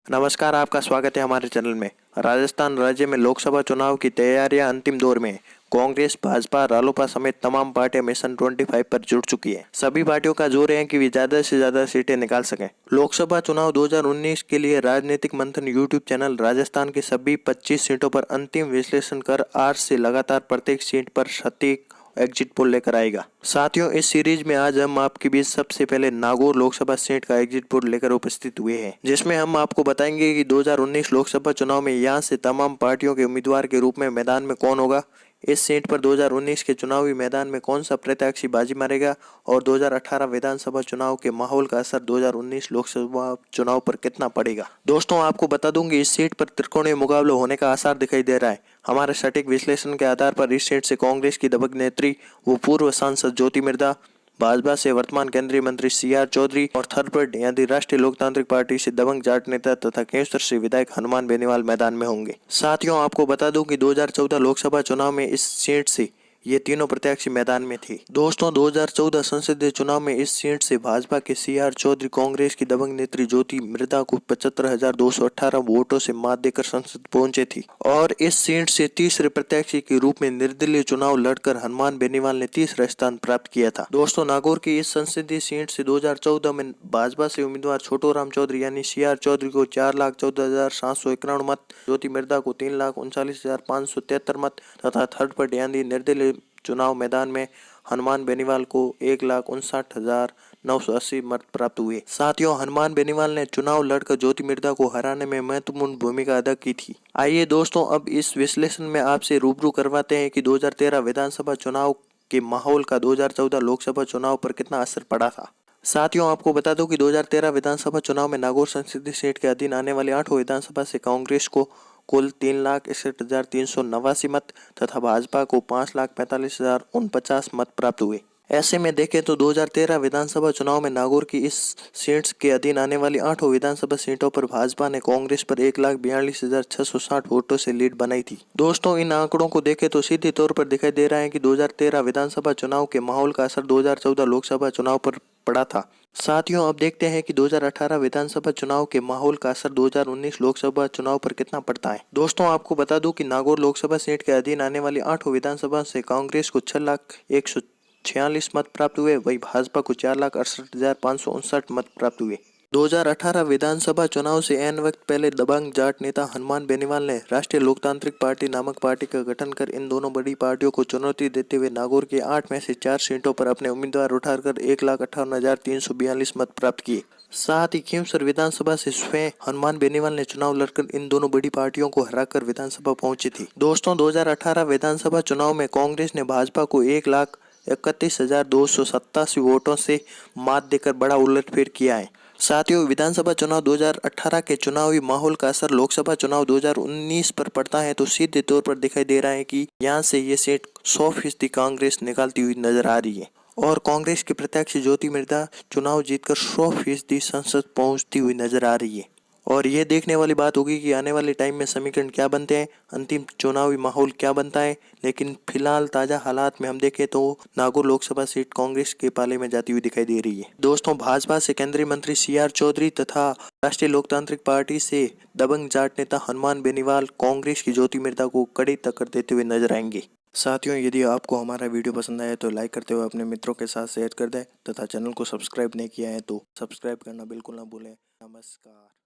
नमस्कार, आपका स्वागत है हमारे चैनल में। राजस्थान राज्य में लोकसभा चुनाव की तैयारियां अंतिम दौर में है। कांग्रेस, भाजपा, रालोपा समेत तमाम पार्टियां मिशन 25 पर जुट चुकी हैं। सभी पार्टियों का जोर है कि वे ज्यादा से ज्यादा सीटें निकाल सकें। लोकसभा चुनाव 2019 के लिए राजनीतिक मंथन यूट्यूब चैनल राजस्थान की सभी 25 सीटों पर अंतिम विश्लेषण कर आज से लगातार प्रत्येक सीट पर सटीक एग्जिट पोल लेकर आएगा। साथियों, इस सीरीज में आज हम आपके बीच सबसे पहले नागौर लोकसभा सीट का एग्जिट पोल लेकर उपस्थित हुए हैं, जिसमें हम आपको बताएंगे कि 2019 लोकसभा चुनाव में यहां से तमाम पार्टियों के उम्मीदवार के रूप में मैदान में कौन होगा, इस सीट पर 2019 के चुनावी मैदान में कौन सा प्रत्याशी बाजी मारेगा और 2018 विधानसभा चुनाव के माहौल का असर 2019 लोकसभा चुनाव पर कितना पड़ेगा। दोस्तों, आपको बता दूं कि इस सीट पर त्रिकोणीय मुकाबला होने का आसार दिखाई दे रहा है। हमारे सटीक विश्लेषण के आधार पर इस सीट से कांग्रेस की दबंग नेत्री व पूर्व सांसद ज्योति मिर्धा, भाजपा से वर्तमान केंद्रीय मंत्री CR चौधरी और थर्ड पार्टी यानी राष्ट्रीय लोकतांत्रिक पार्टी से दबंग जाट नेता तथा केसर से विधायक हनुमान बेनीवाल मैदान में होंगे। साथियों, आपको बता दूं कि 2014 लोकसभा चुनाव में इस सीट से ये तीनों प्रत्याशी मैदान में थे। दोस्तों, 2014 संसदीय चुनाव में इस सीट से भाजपा के CR चौधरी, कांग्रेस की दबंग नेत्री ज्योति मिर्धा को 75,218 वोटों से मात देकर संसद पहुंचे थी और इस सीट से तीसरे प्रत्याशी के रूप में निर्दलीय चुनाव लड़कर हनुमान बेनीवाल ने तीसरा स्थान प्राप्त किया था। दोस्तों, नागौर की इस संसदीय सीट से 2014 में भाजपा से उम्मीदवार छोटूराम चौधरी यानी CR चौधरी को 4,14,791 मत, ज्योति मिर्धा को 3,39,573 मत तथा थर्ड पार्टी यानी निर्दलीय चुनाव मैदान में हनुमान बेनीवाल को 1,59,980 मत प्राप्त हुए। साथियों, हनुमान बेनीवाल ने चुनाव लड़कर ज्योति मिर्धा को हराने में महत्वपूर्ण भूमिका अदा की थी। आइए दोस्तों, अब इस विश्लेषण में आपसे रूबरू करवाते हैं कि 2013 विधानसभा चुनाव के माहौल का 2014 लोकसभा चुनाव पर कितना असर पड़ा था। साथियों, आपको बता दूं कि 2013 विधानसभा चुनाव में नागौर संसदीय सीट के अधीन आने वाली 8 विधानसभा से कांग्रेस को कुल 3,61,389 मत तथा भाजपा को 5,45,049 मत प्राप्त हुए। ऐसे में देखें तो 2013 विधानसभा चुनाव में नागौर की इस सीट के अधीन आने वाली 8 विधानसभा सीटों पर भाजपा ने कांग्रेस पर 1,42,660 वोटों से लीड बनाई थी। दोस्तों, इन आंकड़ों को देखें तो सीधे तौर पर दिखाई दे रहा है कि 2013 विधानसभा चुनाव के माहौल का असर 2014 लोकसभा चुनाव पर पड़ा था। साथियों, अब देखते हैं कि 2018 विधानसभा चुनाव के माहौल का असर 2019 लोकसभा चुनाव पर कितना पड़ता है। दोस्तों, आपको बता दूं कि नागौर लोकसभा सीट के अधीन आने वाली 8 विधानसभा से कांग्रेस को 6,146 मत प्राप्त हुए, वहीं भाजपा को 4,68,559 मत प्राप्त हुए। 2018 विधानसभा चुनाव से ऐन वक्त पहले दबंग जाट नेता हनुमान बेनीवाल ने राष्ट्रीय लोकतांत्रिक पार्टी नामक पार्टी का गठन कर इन दोनों बड़ी पार्टियों को चुनौती देते हुए नागौर के 8 में से 4 सीटों पर अपने उम्मीदवार उठाकर 1,58,342 मत प्राप्त किए। साथ ही खींवसर विधानसभा से स्वयं हनुमान बेनीवाल ने चुनाव लड़कर इन दोनों बड़ी पार्टियों को हराकर विधानसभा पहुंची थी। दोस्तों, 2018 विधानसभा चुनाव में कांग्रेस ने भाजपा को 1,31,287 वोटों से मात देकर बड़ा उलटफेर किया है। साथियों, विधानसभा चुनाव 2018 के चुनावी माहौल का असर लोकसभा चुनाव 2019 पर पड़ता है तो सीधे तौर पर दिखाई दे रहा है कि यहां से ये सीट 100% कांग्रेस निकालती हुई नजर आ रही है और कांग्रेस के प्रत्याशी ज्योति मिर्धा चुनाव जीतकर 100% संसद पहुंचती हुई नजर आ रही है। और ये देखने वाली बात होगी कि आने वाले टाइम में समीकरण क्या बनते हैं, अंतिम चुनावी माहौल क्या बनता है। लेकिन फिलहाल ताजा हालात में हम देखें तो नागौर लोकसभा सीट कांग्रेस के पाले में जाती हुई दिखाई दे रही है। दोस्तों, भाजपा से केंद्रीय मंत्री CR चौधरी तथा राष्ट्रीय लोकतांत्रिक पार्टी से दबंग जाट नेता हनुमान बेनीवाल कांग्रेस की ज्योति मिर्धा को कड़ी टक्कर देते हुए नजर आएंगे। साथियों, यदि आपको हमारा वीडियो पसंद आया तो लाइक करते हुए अपने मित्रों के साथ शेयर कर दें तथा चैनल को सब्सक्राइब नहीं किया है तो सब्सक्राइब करना बिल्कुल ना भूलें। नमस्कार।